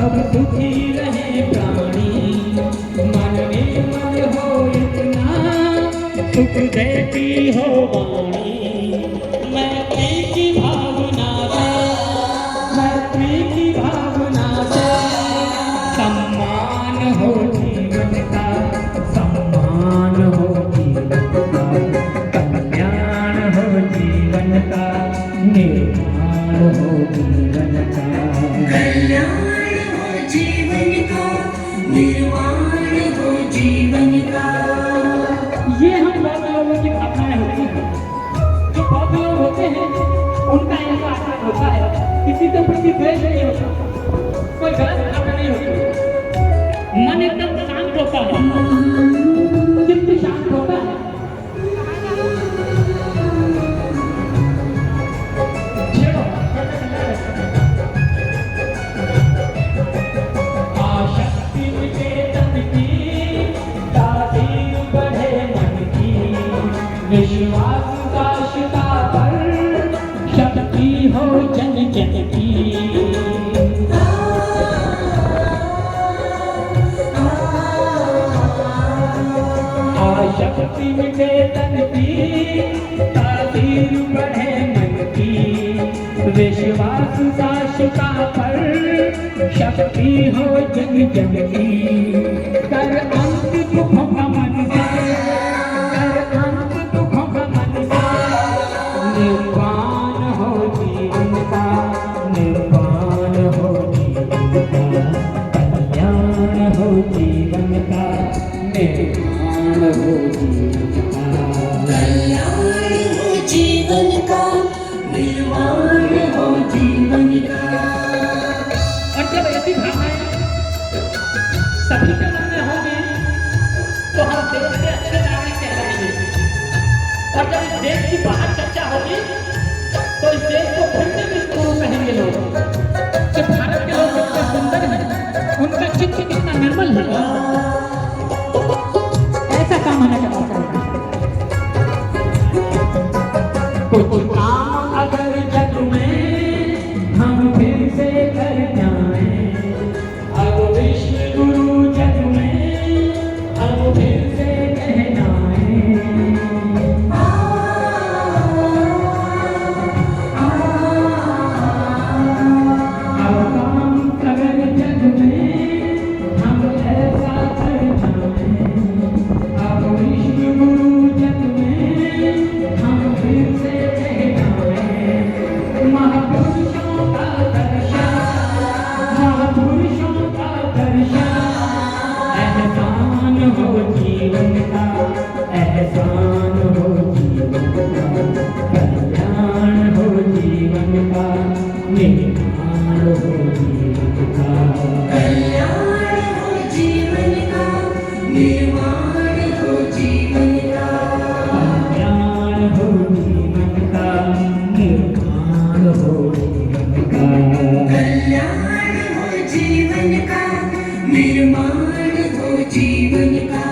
सब दुखी रहे प्राणी, मन में मन हो इतना सुख देती हो वाणी। मैत्री की भावना से, मैत्री की भावना से सम्मान हो जीवन का, सम्मान हो जीवन का, कल्याण हो जीवन का, निर्माण हो जीवन का, कल्याण हो जीवन का, निर्माण हो जीवन का। ये हम बौद्ध लोगों की भावनाएं होती हैं। जो बौद्ध लोग होते हैं उनका ऐसा आचरण होता है, किसी के प्रति द्वेष नहीं होता, कोई गलत भावना नहीं होती, मन एकदम शांत होता है, चित्त शांत होता है। छेड़ो आशक्ति निकेतन की, तासीर बढ़े मन की, विश्वास का शिता पर शक्ति हो जन जन की। आशक्ति निकेतन की, तासीर बढ़े मन की, विश्वास का शिता पर शक्ति हो जन जन की। कर अंत दुखों का मन से, कर अंत दुखों का मन से, निर्वाण हो जीवन का, निर्वाण हो जीवन का, कल्याण हो जीवन का, निर्वाण हो जीवन का, कल्याण हो जीवन का, निर्माण हो जीवन का। और जब ऐसी भावनाएं सभी के मन में होंगी तो हम देश के अच्छे नागरिक कहलाएंगे। और जब इस देश की बाहर चर्चा होगी तो इस देश को फिर से विश्वगुरु कहेंगे लोग कि भारत के लोग कितने सुंदर हैं, उनका चित्त कितना निर्मल है। ऐसा काम हमें करना चाहिए। कुछ काम अगर जग में हम फिर से कर जाएं, अब विश्व गुरु जग में हम फिर से कहलाएं। अब काम अगर जग में हम ऐसा कर जाएं, अब विश्व गुरु जग में हम फिर से कहलाएं। महापुरुषों का दर्शन, महापुरुषों का दर्शन, एहसान हो जीवन का, एहसान हो जीवन का, कल्याण हो जीवन का, निर्माण हो जीवन का, कल्याण हो जीवन का, निर्माण हो जीवन का, कल्याण हो जीवन का, निर्माण हो जीवन का। कल्याण हो जीवन का, निर्माण हो जीवन का।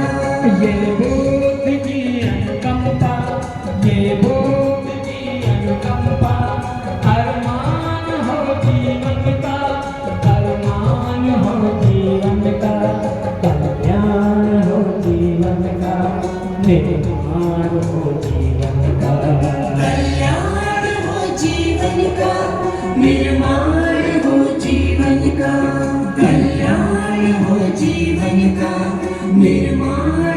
ये बोध की अनुकंपा, ये बोध की अनुकंपा, अरमान हो जीवन का, अरमान हो जीवन का, कल्याण हो जीवन का, निर्माण हो जीवन का, कल्याण हो जीवन का, निर्माण हो जीवन का, कल्याण हो जीवन का, निर्माण